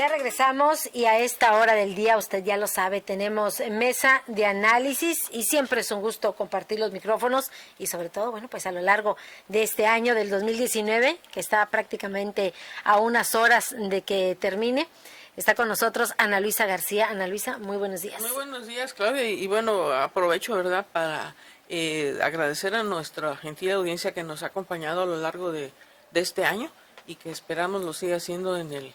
Ya regresamos y a esta hora del día, usted ya lo sabe, tenemos mesa de análisis y siempre es un gusto compartir los micrófonos y sobre todo, bueno, pues a lo largo de este año del 2019, que está prácticamente a unas horas de que termine. Está con nosotros Ana Luisa García. Ana Luisa, muy buenos días. Muy buenos días, Claudia. Y bueno, aprovecho, ¿verdad?, para agradecer a nuestra gentil audiencia que nos ha acompañado a lo largo de este año y que esperamos lo siga haciendo en el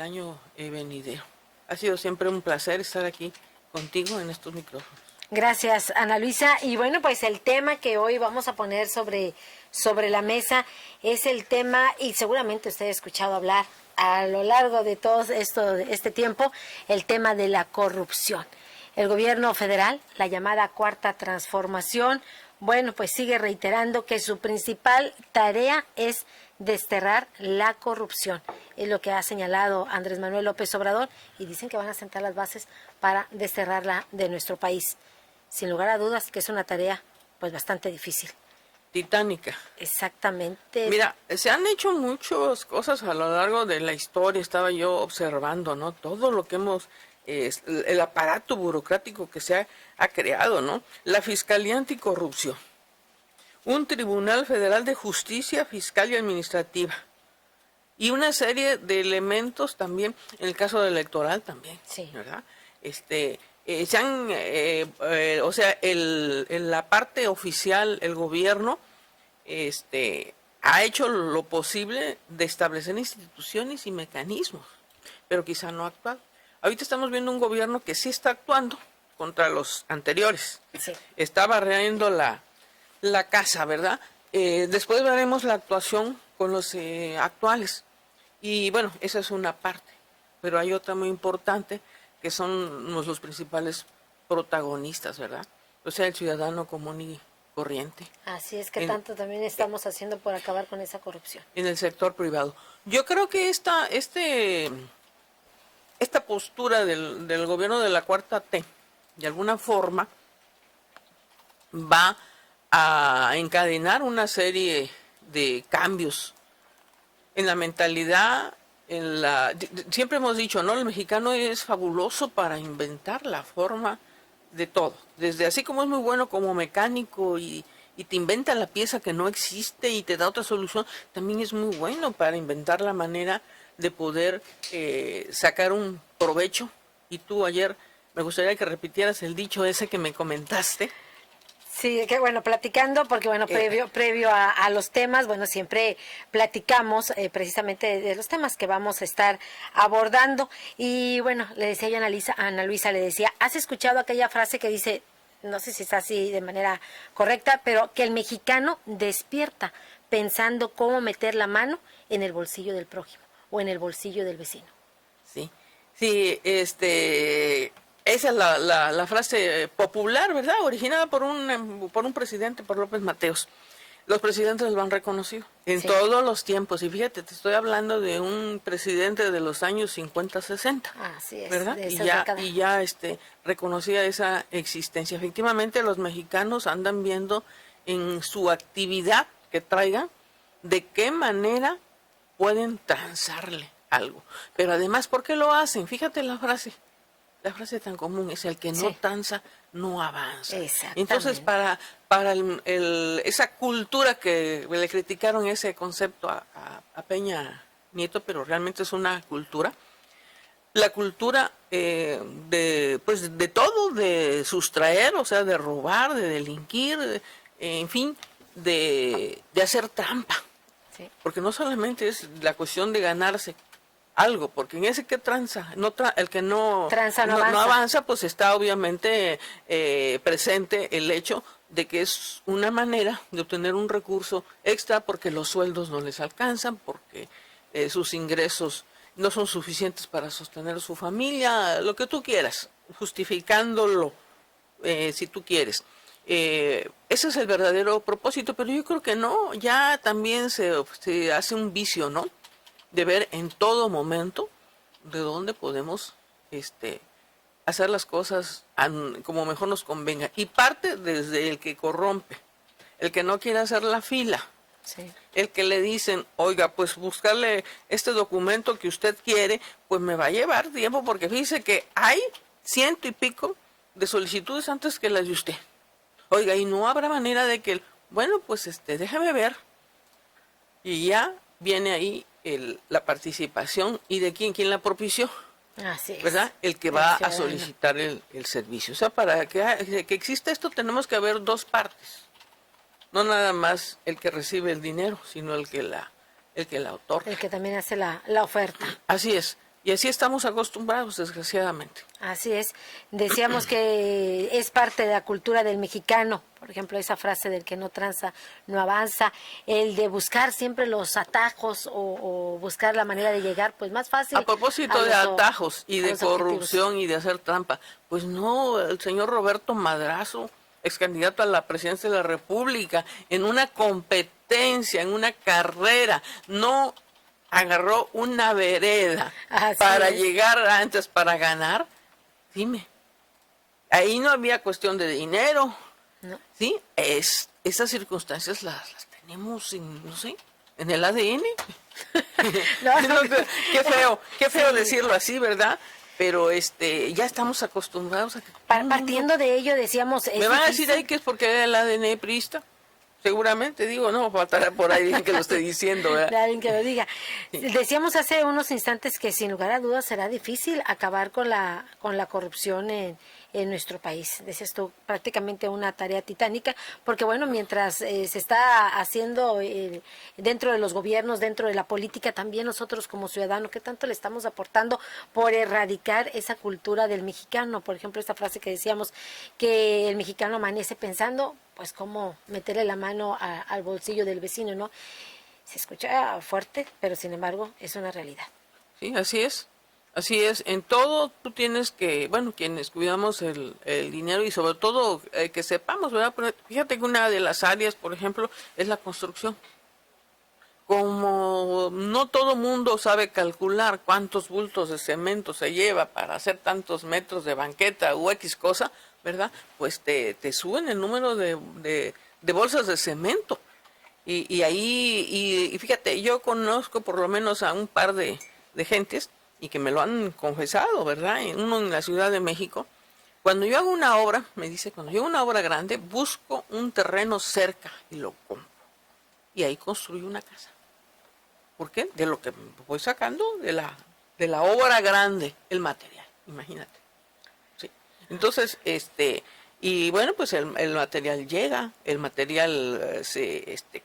año venidero. Ha sido siempre un placer estar aquí contigo en estos micrófonos. Gracias, Ana Luisa. Y bueno, pues el tema que hoy vamos a poner sobre la mesa es el tema, y seguramente usted ha escuchado hablar a lo largo de todo este tiempo, el tema de la corrupción. El gobierno federal, la llamada Cuarta Transformación, bueno, pues sigue reiterando que su principal tarea es desterrar la corrupción. Es lo que ha señalado Andrés Manuel López Obrador y dicen que van a sentar las bases para desterrarla de nuestro país. Sin lugar a dudas que es una tarea pues bastante difícil. Titánica. Exactamente. Mira, se han hecho muchas cosas a lo largo de la historia, estaba yo observando, ¿no? Todo lo que el aparato burocrático que se ha creado, ¿no? La Fiscalía Anticorrupción, un Tribunal Federal de Justicia Fiscal y Administrativa, y una serie de elementos también, en el caso del electoral también, sí, ¿verdad? O sea, la parte oficial, el gobierno, ha hecho lo posible de establecer instituciones y mecanismos, pero quizá no ha actuado. Ahorita estamos viendo un gobierno que sí está actuando contra los anteriores. Sí. Está barriendo la casa, ¿verdad? Después veremos la actuación con los actuales. Y bueno, esa es una parte. Pero hay otra muy importante, que son los principales protagonistas, ¿verdad? O sea, el ciudadano común y corriente. Así es que tanto también estamos haciendo por acabar con esa corrupción. En el sector privado. Yo creo que esta postura del gobierno de la Cuarta T, de alguna forma, va a encadenar una serie de cambios en la mentalidad, siempre hemos dicho, ¿no? El mexicano es fabuloso para inventar la forma de todo. Desde así como es muy bueno como mecánico y te inventa la pieza que no existe y te da otra solución, también es muy bueno para inventar la manera de poder sacar un provecho. Y tú ayer, me gustaría que repitieras el dicho ese que me comentaste. Sí, que bueno, platicando, porque bueno, previo a los temas, bueno, siempre platicamos precisamente de los temas que vamos a estar abordando. Y bueno, le decía yo a Ana Luisa, le decía, ¿has escuchado aquella frase que dice, no sé si está así de manera correcta, pero que el mexicano despierta pensando cómo meter la mano en el bolsillo del prójimo o en el bolsillo del vecino? Sí, sí, esa es la frase popular, ¿verdad? Originada por un presidente, por López Mateos. Los presidentes lo han reconocido en todos los tiempos. Y fíjate, te estoy hablando de un presidente de los años 50, 60. Así es, ¿verdad? Y ya reconocía esa existencia. Efectivamente, los mexicanos andan viendo en su actividad que traigan de qué manera pueden transarle algo. Pero además, ¿por qué lo hacen? Fíjate la frase tan común es: el que no tranza no avanza. Entonces, para esa cultura que le criticaron ese concepto a Peña Nieto, pero realmente es una cultura, la cultura de todo, de sustraer, o sea, de robar, de delinquir, en fin, de hacer trampa. Sí. Porque no solamente es la cuestión de ganarse algo, porque en ese que tranza, el que no avanza, pues está obviamente presente el hecho de que es una manera de obtener un recurso extra porque los sueldos no les alcanzan, porque sus ingresos no son suficientes para sostener a su familia, lo que tú quieras, justificándolo si tú quieres. Ese es el verdadero propósito, pero yo creo que no, ya también se hace un vicio, ¿no? De ver en todo momento de dónde podemos hacer las cosas como mejor nos convenga. Y parte desde el que corrompe, el que no quiere hacer la fila, Sí. El que le dicen, oiga, pues buscarle este documento que usted quiere, pues me va a llevar tiempo, porque fíjese que hay 100 y pico de solicitudes antes que las de usted. Oiga, y no habrá manera de que, bueno, pues déjame ver. Y ya viene ahí la participación y de quién la propició. Así es. ¿Verdad? El que va a solicitar el servicio. O sea, para que exista esto tenemos que haber dos partes. No nada más el que recibe el dinero, sino el que la otorga. El que también hace la oferta. Así es. Y así estamos acostumbrados, desgraciadamente. Así es. Decíamos que es parte de la cultura del mexicano. Por ejemplo, esa frase del que no tranza, no avanza. El de buscar siempre los atajos o buscar la manera de llegar, pues más fácil. A propósito de atajos y de corrupción y de hacer trampa, pues no, el señor Roberto Madrazo, ex candidato a la presidencia de la República, en una competencia, en una carrera, no agarró una vereda para llegar antes, para ganar. Dime, ahí no había cuestión de dinero. No. Sí, esas circunstancias las tenemos no sé, en el ADN. Qué feo decirlo así, ¿verdad? Pero ya estamos acostumbrados a que... Partiendo de ello decíamos... ¿Me van a decir ahí que es porque era el ADN priista? Seguramente, digo, no faltará por ahí alguien que lo esté diciendo, ¿verdad? Alguien que lo diga. Sí. Decíamos hace unos instantes que sin lugar a dudas será difícil acabar con la corrupción en nuestro país. Decías tú, prácticamente una tarea titánica, porque bueno, mientras se está haciendo dentro de los gobiernos, dentro de la política, también nosotros como ciudadanos, ¿qué tanto le estamos aportando por erradicar esa cultura del mexicano? Por ejemplo, esta frase que decíamos, que el mexicano amanece pensando, pues cómo meterle la mano al bolsillo del vecino, ¿no? Se escucha fuerte, pero sin embargo es una realidad. Sí, así es. Así es, en todo tú tienes que, bueno, quienes cuidamos el dinero y sobre todo que sepamos, ¿verdad? Fíjate que una de las áreas, por ejemplo, es la construcción. Como no todo mundo sabe calcular cuántos bultos de cemento se lleva para hacer tantos metros de banqueta o X cosa, ¿verdad? Pues te suben el número de bolsas de cemento. Y ahí, y fíjate, yo conozco por lo menos a un par de gentes y que me lo han confesado, ¿verdad? Uno en la Ciudad de México. Cuando yo hago una obra, me dice, cuando yo hago una obra grande, busco un terreno cerca y lo compro. Y ahí construyo una casa. ¿Por qué? De lo que voy sacando de la obra grande, el material, imagínate. Sí. Entonces, y bueno, pues el material llega, el material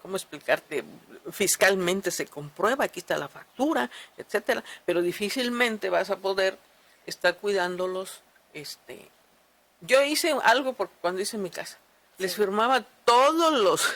¿cómo explicarte? Fiscalmente se comprueba, aquí está la factura, etcétera, pero difícilmente vas a poder estar cuidándolos. Yo hice algo cuando hice mi casa, les firmaba todos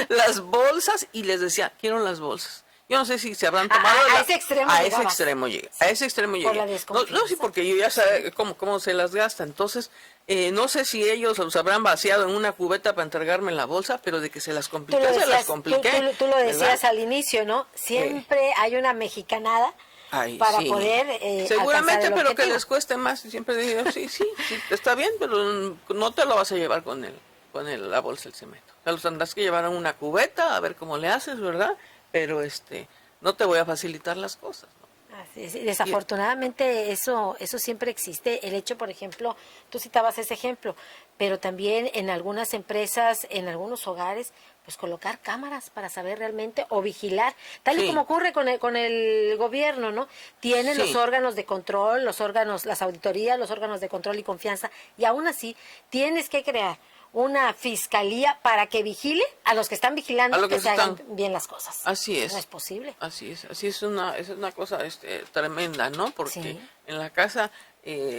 las bolsas y les decía, quiero las bolsas. Yo no sé si se habrán tomado a ese extremo a ese extremo llegué. Sí. A ese extremo llegué. No, sí, porque yo ya sé cómo se las gasta. Entonces, no sé si ellos los habrán vaciado en una cubeta para entregarme la bolsa, pero de que se las compliqué, se las compliqué. Tú lo decías, ¿verdad? Al inicio, ¿no? Siempre hay una mexicanada para poder seguramente, pero que les cueste más. Siempre digo, sí, está bien, pero no te lo vas a llevar con la bolsa del cemento. O sea, los tendrás que llevar en una cubeta, a ver cómo le haces, ¿verdad? Pero no te voy a facilitar las cosas, ¿no? Así es. Desafortunadamente eso siempre existe. El hecho, por ejemplo, tú citabas ese ejemplo, pero también en algunas empresas, en algunos hogares, pues colocar cámaras para saber realmente o vigilar, tal y como ocurre con el gobierno, ¿no? Tienen los órganos de control, las auditorías, los órganos de control y confianza, y aún así tienes que crear una fiscalía para que vigile a los que están vigilando que se hagan bien las cosas. Así es. No es posible. Así es una cosa tremenda, ¿no? Porque en la casa,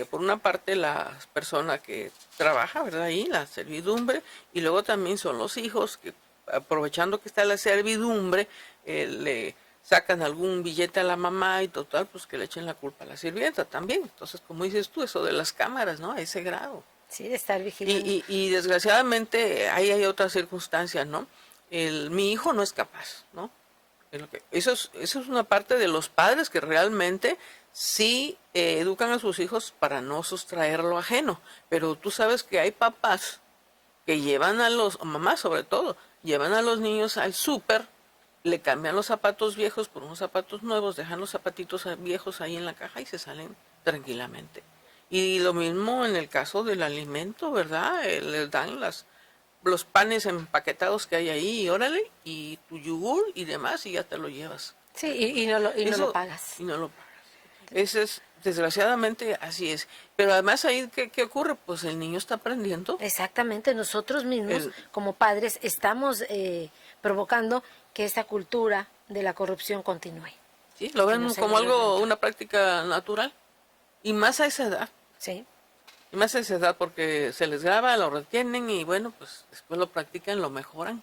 por una parte la persona que trabaja, ¿verdad? Ahí, la servidumbre, y luego también son los hijos que, aprovechando que está la servidumbre, le sacan algún billete a la mamá y total, pues que le echen la culpa a la sirvienta también. Entonces, como dices tú, eso de las cámaras, ¿no? A ese grado. Sí, de estar vigilando. Y desgraciadamente ahí hay otras circunstancias, ¿no? Mi hijo no es capaz, ¿no? Eso es una parte de los padres que realmente sí educan a sus hijos para no sustraer lo ajeno. Pero tú sabes que hay papás que llevan a los, mamás sobre todo, llevan a los niños al súper, le cambian los zapatos viejos por unos zapatos nuevos, dejan los zapatitos viejos ahí en la caja y se salen tranquilamente. Y lo mismo en el caso del alimento, ¿verdad? Les dan los panes empaquetados que hay ahí, órale, y tu yogur y demás, y ya te lo llevas. Sí, y no lo pagas. Y no lo pagas. Ese es, desgraciadamente, así es. Pero además ahí, ¿qué ocurre? Pues el niño está aprendiendo. Exactamente, nosotros mismos, como padres, estamos provocando que esta cultura de la corrupción continúe. Sí, lo ven como algo, una práctica natural. Y más a esa edad. Sí. Y más a esa edad porque se les graba, lo retienen y bueno, pues después lo practican, lo mejoran.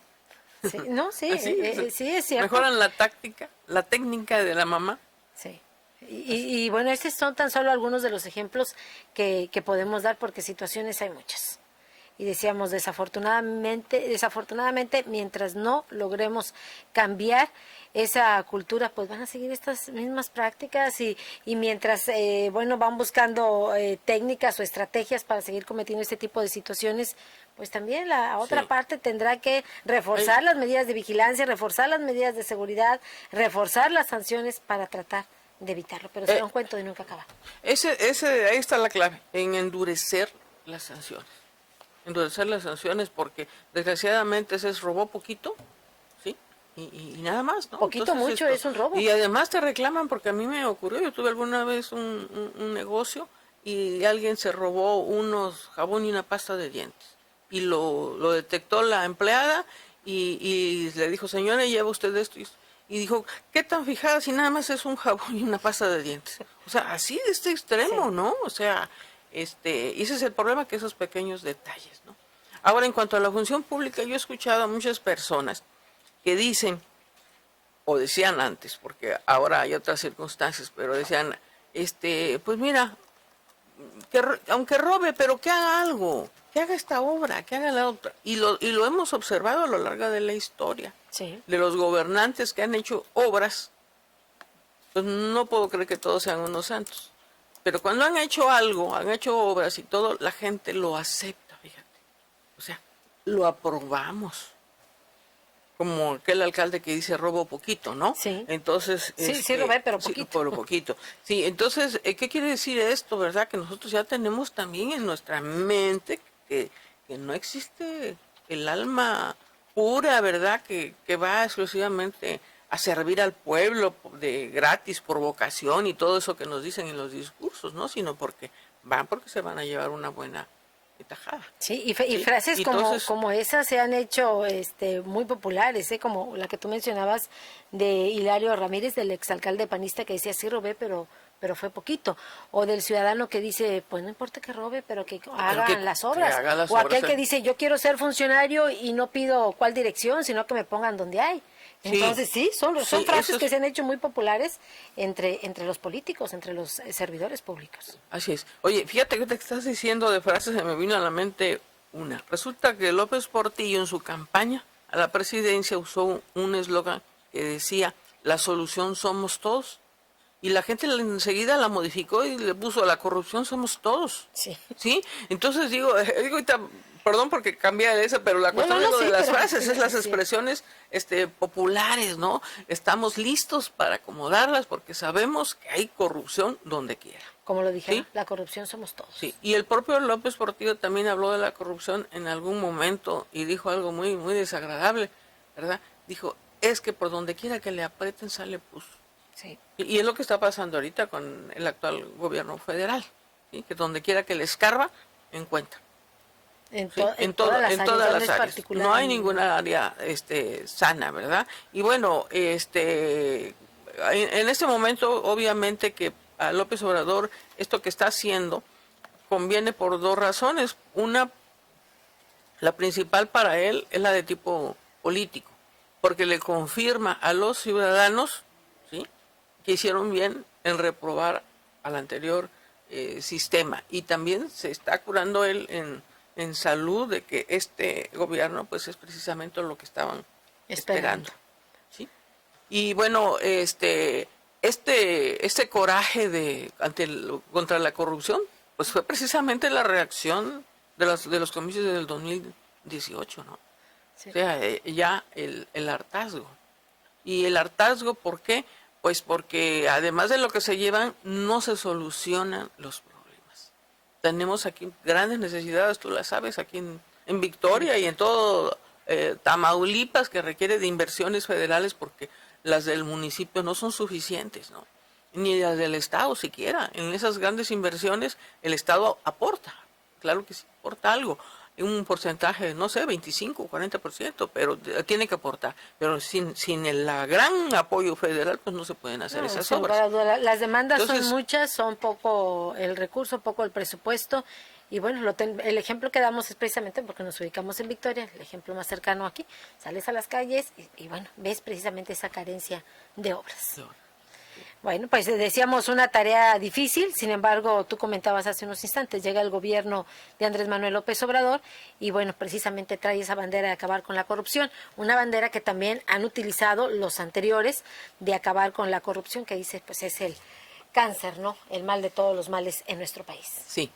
Sí, no, sí, sí es cierto. Mejoran la táctica, la técnica de la mamá. Sí. Y bueno, estos son tan solo algunos de los ejemplos que podemos dar porque situaciones hay muchas. Y decíamos, desafortunadamente, mientras no logremos cambiar esa cultura, pues van a seguir estas mismas prácticas y mientras, van buscando técnicas o estrategias para seguir cometiendo este tipo de situaciones, pues también la otra parte tendrá que reforzar las medidas de vigilancia, reforzar las medidas de seguridad, reforzar las sanciones para tratar de evitarlo. Pero será un cuento de nunca acabar. Ahí está la clave, en endurecer las sanciones. Endurecer las sanciones porque desgraciadamente se robó poquito, ¿sí? Y nada más, ¿no? Poquito, entonces, mucho es un robo. Y además te reclaman porque a mí me ocurrió, yo tuve alguna vez un negocio y alguien se robó unos jabón y una pasta de dientes. Y lo detectó la empleada y le dijo, señora, lleva usted esto. Y dijo, ¿qué tan fijada si nada más es un jabón y una pasta de dientes? O sea, así de este extremo, ¿no? O sea, y ese es el problema, que esos pequeños detalles, ¿no? Ahora, en cuanto a la función pública, yo he escuchado a muchas personas que dicen, o decían antes, porque ahora hay otras circunstancias, pero decían, pues mira, aunque robe, pero que haga algo, que haga esta obra, que haga la otra. Y lo hemos observado a lo largo de la historia. Sí. De los gobernantes que han hecho obras, pues no puedo creer que todos sean unos santos. Pero cuando han hecho algo, han hecho obras y todo, la gente lo acepta, fíjate. O sea, lo aprobamos. Como aquel alcalde que dice robo poquito, ¿no? Sí. Entonces, sí robé, pero poquito. Sí, pero poquito. Sí, entonces, ¿qué quiere decir esto, verdad? Que nosotros ya tenemos también en nuestra mente que no existe el alma pura, ¿verdad? Que va exclusivamente a servir al pueblo de gratis, por vocación y todo eso que nos dicen en los discursos, ¿no? Sino porque se van a llevar una buena tajada. Sí, y frases como esas se han hecho muy populares, como la que tú mencionabas de Hilario Ramírez, del exalcalde panista, que decía, sí robé, pero fue poquito. O del ciudadano que dice, pues no importa que robe, pero que hagan las obras. O aquel que dice, yo quiero ser funcionario y no pido cuál dirección, sino que me pongan donde hay. Entonces son frases que se han hecho muy populares entre los políticos, entre los servidores públicos. Así es. Oye, fíjate que te estás diciendo de frases, se me vino a la mente una. Resulta que López Portillo en su campaña a la presidencia usó un eslogan que decía, la solución somos todos. Y la gente enseguida la modificó y le puso, la corrupción somos todos. Sí. Entonces digo ahorita, perdón porque cambia de esa, pero la cuestión es lo de las frases, es las expresiones populares, ¿no? Estamos listos para acomodarlas porque sabemos que hay corrupción donde quiera. Como lo dije, la corrupción somos todos. Sí, y el propio López Portillo también habló de la corrupción en algún momento y dijo algo muy, muy desagradable, ¿verdad? Dijo, es que por donde quiera que le aprieten sale pus. Sí. Y es lo que está pasando ahorita con el actual gobierno federal, ¿sí? Que donde quiera que le escarba, encuentra. En todas las áreas. No hay ninguna área sana, ¿verdad? Y bueno, en este momento, obviamente que a López Obrador, esto que está haciendo, conviene por dos razones. Una, la principal para él es la de tipo político, porque le confirma a los ciudadanos, ¿sí?, que hicieron bien en reprobar al anterior sistema, y también se está curando él en salud de que este gobierno pues es precisamente lo que estaban esperando. ¿Sí? Y bueno, este coraje contra la corrupción pues fue precisamente la reacción de los comicios del 18, ¿no? Sí. O sea, ya el hartazgo. Y el hartazgo, ¿por qué? Pues porque además de lo que se llevan, no se solucionan los problemas. Tenemos aquí grandes necesidades, tú las sabes, aquí en Victoria y en todo Tamaulipas, que requiere de inversiones federales porque las del municipio no son suficientes, ¿no? Ni las del Estado siquiera. En esas grandes inversiones el Estado aporta, claro que sí, aporta algo, un porcentaje, no sé, 25 o 40%, pero tiene que aportar. Pero sin el gran apoyo federal, pues no se pueden hacer esas sin obras. lugar a duda. Las demandas Entonces, son muchas, son poco el recurso, poco el presupuesto. Y bueno, el ejemplo que damos es precisamente porque nos ubicamos en Victoria, el ejemplo más cercano aquí. Sales a las calles y bueno, ves precisamente esa carencia de obras. no. Bueno, pues decíamos una tarea difícil, sin embargo, tú comentabas hace unos instantes, llega el gobierno de Andrés Manuel López Obrador y bueno, precisamente trae esa bandera de acabar con la corrupción, una bandera que también han utilizado los anteriores de acabar con la corrupción, que dice, pues es el cáncer, ¿no? El mal de todos los males en nuestro país. Sí.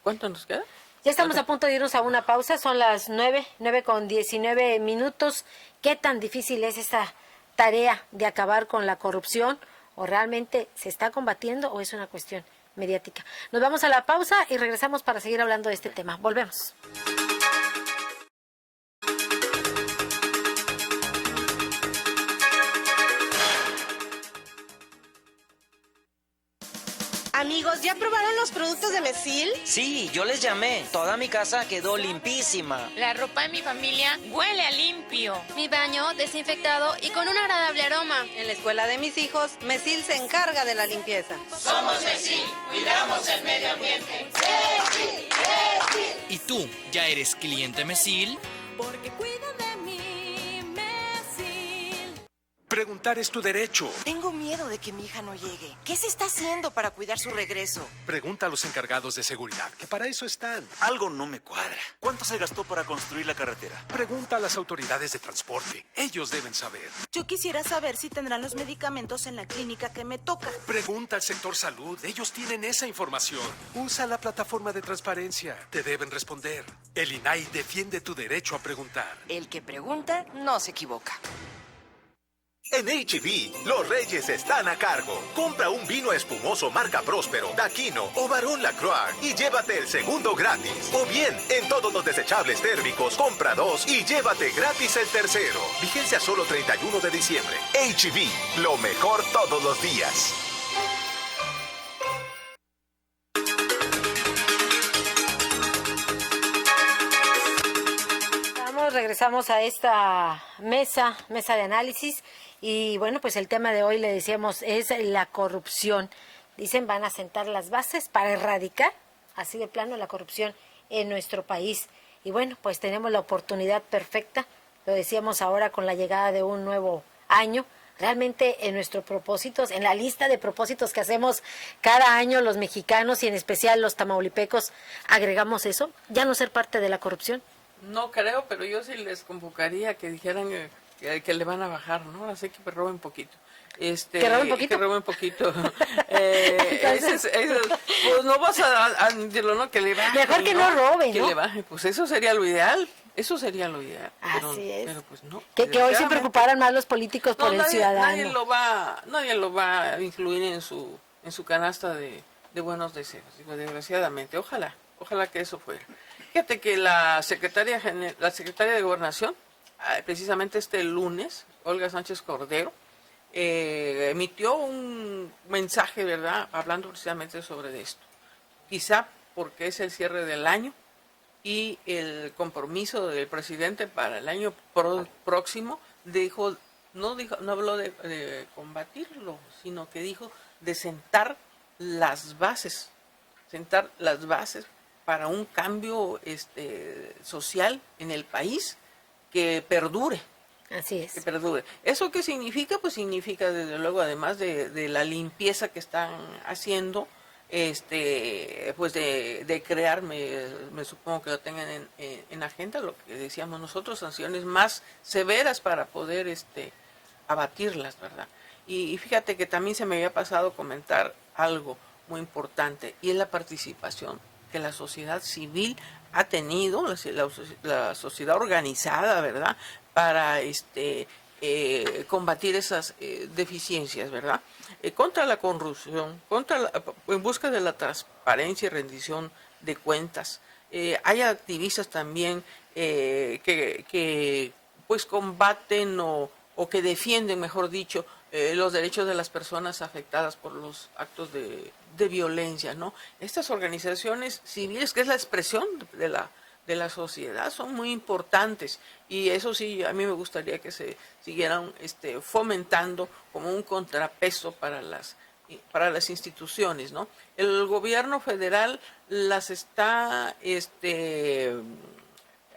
¿Cuánto nos queda? Ya estamos a punto de irnos a una pausa, son las 9:19. ¿Qué tan difícil es esta tarea de acabar con la corrupción? ¿O realmente se está combatiendo o es una cuestión mediática? Nos vamos a la pausa y regresamos para seguir hablando de este tema. Volvemos. Amigos, ¿ya probaron los productos de Mesil? Sí, yo les llamé. Toda mi casa quedó limpísima. La ropa de mi familia huele a limpio. Mi baño desinfectado y con un agradable aroma. En la escuela de mis hijos, Mesil se encarga de la limpieza. Somos Mesil, cuidamos el medio ambiente. ¿Y tú, ya eres cliente Mesil? Porque cuidan de mí, Mesil. Preguntar es tu derecho. Tengo miedo de que mi hija no llegue. ¿Qué se está haciendo para cuidar su regreso? Pregunta a los encargados de seguridad, que para eso están. Algo no me cuadra. ¿Cuánto se gastó para construir la carretera? Pregunta a las autoridades de transporte. Ellos deben saber. Yo quisiera saber si tendrán los medicamentos en la clínica que me toca. Pregunta al sector salud. Ellos tienen esa información. Usa la plataforma de transparencia. Te deben responder. El INAI defiende tu derecho a preguntar. El que pregunta no se equivoca. En H-E-B, los reyes están a cargo. Compra un vino espumoso marca Próspero, Daquino o Barón Lacroix y llévate el segundo gratis. O bien, en todos los desechables térmicos, compra 2 y llévate gratis el tercero. Vigencia solo 31 de diciembre. H-E-B, lo mejor todos los días. Regresamos a esta mesa de análisis y bueno, pues el tema de hoy, le decíamos, es la corrupción. Dicen van a sentar las bases para erradicar así de plano la corrupción en nuestro país. Y bueno, pues tenemos la oportunidad perfecta, lo decíamos ahora con la llegada de un nuevo año. Realmente en nuestros propósitos, en la lista de propósitos que hacemos cada año los mexicanos y en especial los tamaulipecos, agregamos eso, ya no ser parte de la corrupción. No creo, pero yo sí les convocaría que dijeran que le van a bajar, ¿no? Así que roben poquito. ¿Que roben poquito? Que roben poquito. Pues no vas a decirlo, ¿no? Que le bajen. Mejor que no roben, que ¿no? le bajen, pues eso sería lo ideal. Eso sería lo ideal. Así es. Pero pues no. Que hoy se preocuparan más los políticos por el ciudadano. Nadie lo va a incluir en su canasta de buenos deseos, digo, desgraciadamente. Ojalá que eso fuera. Fíjate que la secretaria de Gobernación, precisamente este lunes, Olga Sánchez Cordero, emitió un mensaje, ¿verdad?, hablando precisamente sobre esto. Quizá porque es el cierre del año y el compromiso del presidente para el año próximo, no habló de combatirlo, sino que dijo de sentar las bases para un cambio social en el país que perdure. Así es. Que perdure. ¿Eso qué significa? Pues significa, desde luego, además de la limpieza que están haciendo, pues de crear, me supongo que lo tengan en agenda, lo que decíamos nosotros, sanciones más severas para poder abatirlas, ¿verdad? Y fíjate que también se me había pasado comentar algo muy importante, y es la participación que la sociedad civil ha tenido la sociedad organizada, ¿verdad?, para combatir esas deficiencias, ¿verdad? Contra la corrupción, en busca de la transparencia y rendición de cuentas. Hay activistas también que pues combaten o que defienden, mejor dicho, los derechos de las personas afectadas por los actos de violencia, ¿no? Estas organizaciones civiles, que es la expresión de la sociedad, son muy importantes, y eso sí, a mí me gustaría que se siguieran fomentando como un contrapeso para las instituciones, ¿no? El gobierno federal las está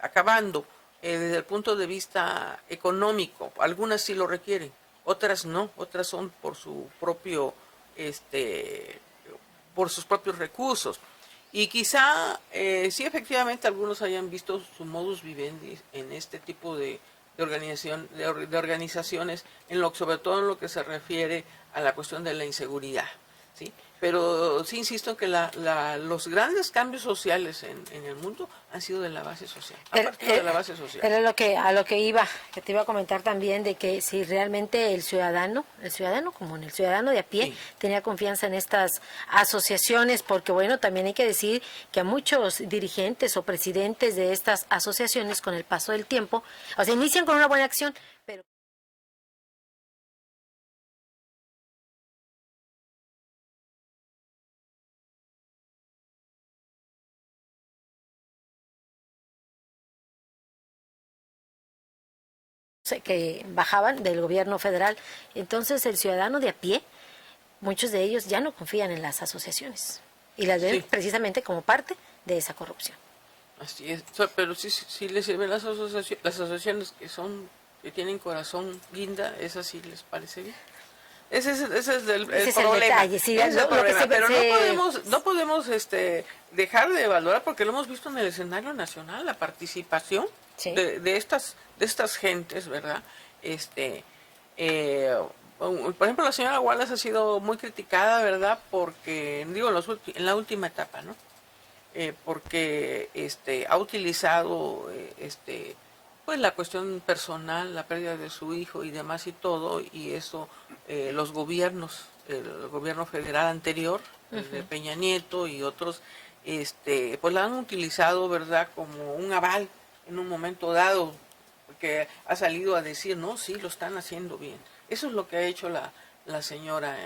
acabando desde el punto de vista económico. Algunas sí lo requieren, otras no, otras son por su propio por sus propios recursos. Y quizá sí, efectivamente, algunos hayan visto su modus vivendi en este tipo de organizaciones, sobre todo en lo que se refiere a la cuestión de la inseguridad, ¿sí? Pero sí insisto en que los grandes cambios sociales en el mundo han sido de la base social, de la base social. Pero a lo que te iba a comentar también, de que si realmente el ciudadano común, el ciudadano de a pie, sí, tenía confianza en estas asociaciones, porque bueno, también hay que decir que a muchos dirigentes o presidentes de estas asociaciones, con el paso del tiempo, o sea, inician con una buena acción, pero que bajaban del gobierno federal. Entonces el ciudadano de a pie, muchos de ellos ya no confían en las asociaciones y las ven, sí, precisamente como parte de esa corrupción. Así es, pero sí les sirven las asociaciones que tienen corazón guinda, esas sí les parece bien. Ese es el problema. Detalle, sí, pero no podemos dejar de valorar, porque lo hemos visto en el escenario nacional, la participación, sí, de estas gentes, ¿verdad? Por ejemplo, la señora Wallace ha sido muy criticada, ¿verdad? Porque, en la última etapa, ¿no? Porque ha utilizado pues la cuestión personal, la pérdida de su hijo y demás y todo, y eso los gobiernos, el gobierno federal anterior, el de Peña Nieto y otros, pues la han utilizado, ¿verdad?, como un aval en un momento dado, que ha salido a decir, no, sí, lo están haciendo bien. Eso es lo que ha hecho la señora,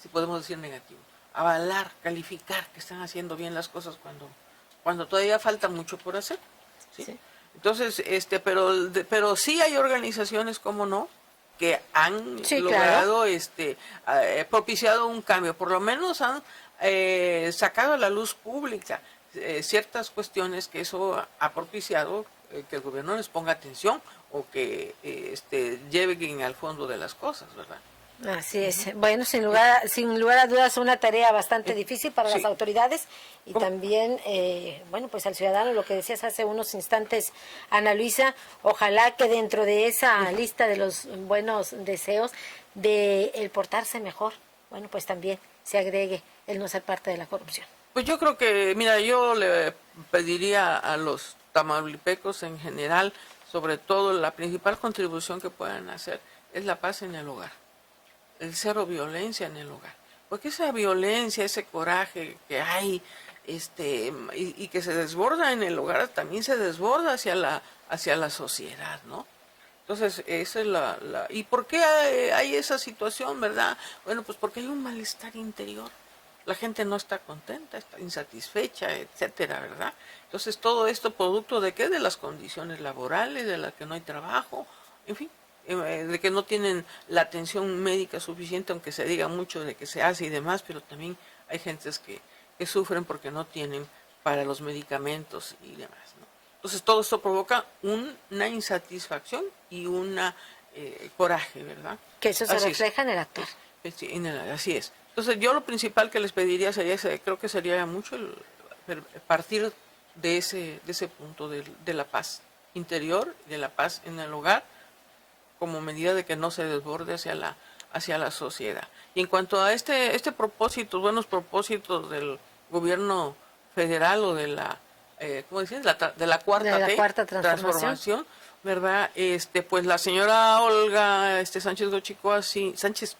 si podemos decir negativo, avalar, calificar que están haciendo bien las cosas cuando todavía falta mucho por hacer, ¿sí? Sí. Entonces, pero sí hay organizaciones, como no, que han, sí, logrado, claro, propiciado un cambio, por lo menos han sacado a la luz pública ciertas cuestiones que eso ha propiciado, que el gobierno les ponga atención o que lleguen al fondo de las cosas, ¿verdad? Así es. Bueno, sin lugar a dudas, una tarea bastante difícil para, sí, las autoridades y también, bueno, pues al ciudadano, lo que decías hace unos instantes, Ana Luisa, ojalá que dentro de esa lista de los buenos deseos de el portarse mejor, bueno, pues también se agregue el no ser parte de la corrupción. Pues yo creo que, mira, yo le pediría a los tamaulipecos en general, sobre todo, la principal contribución que puedan hacer es la paz en el hogar, el cero violencia en el hogar, porque esa violencia, ese coraje que hay, y que se desborda en el hogar, también se desborda hacia la sociedad, ¿no? Entonces, esa es ¿y por qué hay esa situación, verdad? Bueno, pues porque hay un malestar interior. La gente no está contenta, está insatisfecha, etcétera, ¿verdad? Entonces, todo esto producto de ¿qué? De las condiciones laborales, de las que no hay trabajo, en fin, de que no tienen la atención médica suficiente, aunque se diga mucho de que se hace y demás, pero también hay gentes que sufren porque no tienen para los medicamentos y demás, ¿no? Entonces, todo esto provoca una insatisfacción y una coraje, ¿verdad? Que eso se refleja en el actuar. Sí, así es. Entonces, yo lo principal que les pediría sería, creo que sería mucho partir de ese punto de la paz interior, de la paz en el hogar, como medida de que no se desborde hacia la sociedad. Y en cuanto a buenos propósitos del gobierno federal o de la ¿cómo decías? De la cuarta transformación, ¿verdad? Pues la señora Olga Sánchez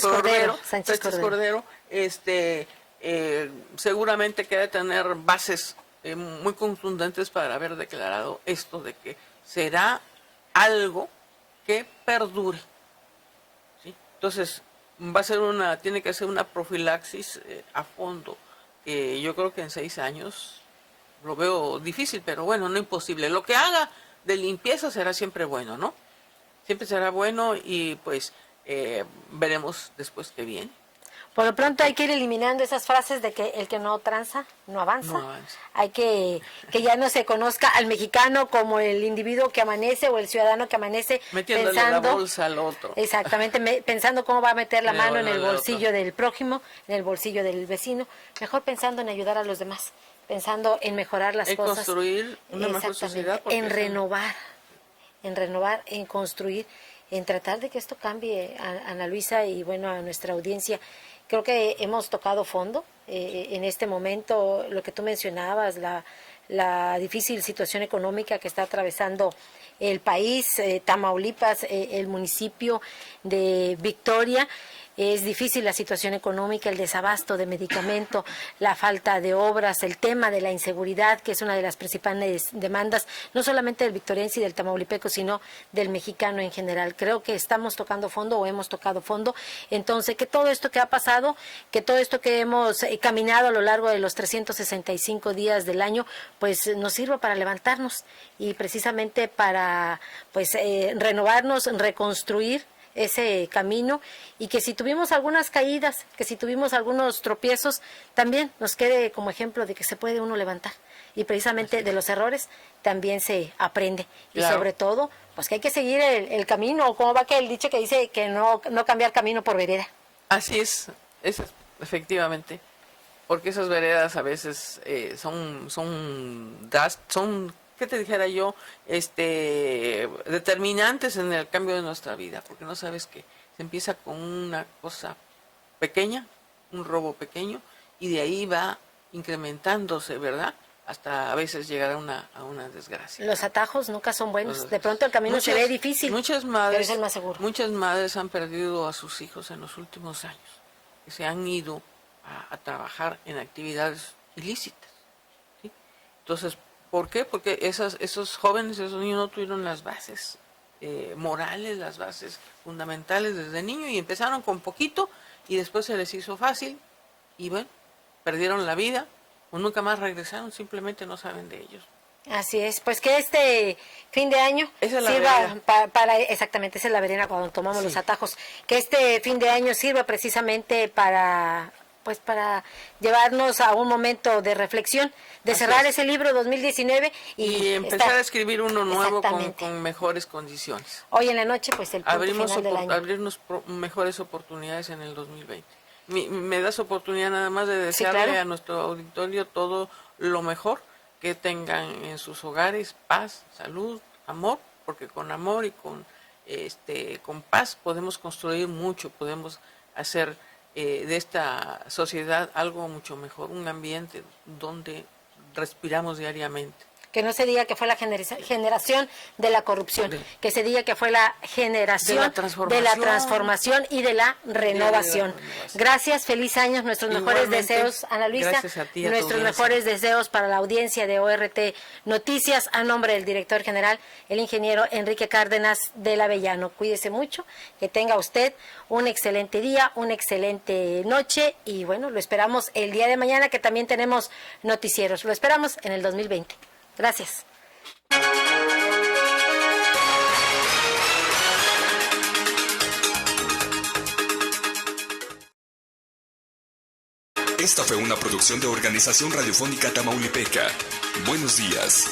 Cordero, seguramente que debe tener bases muy contundentes para haber declarado esto de que será algo que perdure, ¿sí? Entonces tiene que ser una profilaxis a fondo, que yo creo que en 6 años lo veo difícil, pero bueno, no imposible. Lo que haga de limpieza será siempre bueno, ¿no? Siempre será bueno y pues veremos después qué viene. Por lo pronto hay que ir eliminando esas frases de que el que no tranza no avanza. Hay que ya no se conozca al mexicano como el individuo que amanece o el ciudadano que amanece metiéndole pensando la bolsa al otro. Exactamente, pensando cómo va a meter la mano en el bolsillo del prójimo, en el bolsillo del vecino. Mejor pensando en ayudar a los demás, pensando en mejorar las cosas. En construir una mejor sociedad. En renovar, en construir, en tratar de que esto cambie, Ana Luisa, y bueno, a nuestra audiencia. Creo que hemos tocado fondo en este momento, lo que tú mencionabas, la difícil situación económica que está atravesando el país, Tamaulipas, el municipio de Victoria. Es difícil la situación económica, el desabasto de medicamento, la falta de obras, el tema de la inseguridad, que es una de las principales demandas, no solamente del victoriense y del tamaulipeco, sino del mexicano en general. Creo que estamos tocando fondo o hemos tocado fondo. Entonces, que todo esto que ha pasado, que todo esto que hemos caminado a lo largo de los 365 días del año, pues nos sirva para levantarnos y precisamente para pues renovarnos, reconstruir ese camino, y que si tuvimos algunas caídas, que si tuvimos algunos tropiezos, también nos quede como ejemplo de que se puede uno levantar, y precisamente de los errores también se aprende. Claro. Y sobre todo, pues que hay que seguir el camino, como va que el dicho que dice que no cambiar camino por vereda. Así es efectivamente, porque esas veredas a veces son ¿qué te dijera yo? Determinantes en el cambio de nuestra vida, porque no sabes que se empieza con una cosa pequeña, un robo pequeño, y de ahí va incrementándose, ¿verdad? Hasta a veces llegar a una desgracia. Los atajos nunca son buenos. De pronto el camino se ve difícil, pero es el más seguro. Muchas madres han perdido a sus hijos en los últimos años, que se han ido a trabajar en actividades ilícitas, ¿sí? Entonces, ¿por qué? Porque esos jóvenes, esos niños no tuvieron las bases morales, las bases fundamentales desde niño, y empezaron con poquito y después se les hizo fácil y bueno, perdieron la vida o nunca más regresaron, simplemente no saben de ellos. Así es, pues que este fin de año sirva para exactamente, esa es la verena cuando tomamos los atajos, que este fin de año sirva precisamente para llevarnos a un momento de reflexión, de cerrar ese libro 2019 y empezar a escribir uno nuevo con mejores condiciones. Hoy en la noche, pues el punto final del año. Abrirnos mejores oportunidades en el 2020. Me das oportunidad nada más de desearle a nuestro auditorio todo lo mejor, que tengan en sus hogares paz, salud, amor, porque con amor y con paz podemos construir mucho, podemos hacer de esta sociedad algo mucho mejor, un ambiente donde respiramos diariamente. Que no se diga que fue la generación de la corrupción, que se diga que fue la generación de la transformación y de la renovación. Gracias, feliz año, nuestros mejores deseos, Ana Luisa, gracias a ti, nuestros mejores deseos para la audiencia de ORT Noticias, a nombre del director general, el ingeniero Enrique Cárdenas del Avellano. Cuídese mucho, que tenga usted un excelente día, una excelente noche, y bueno, lo esperamos el día de mañana, que también tenemos noticieros. Lo esperamos en el 2020. Gracias. Esta fue una producción de Organización Radiofónica Tamaulipeca. Buenos días.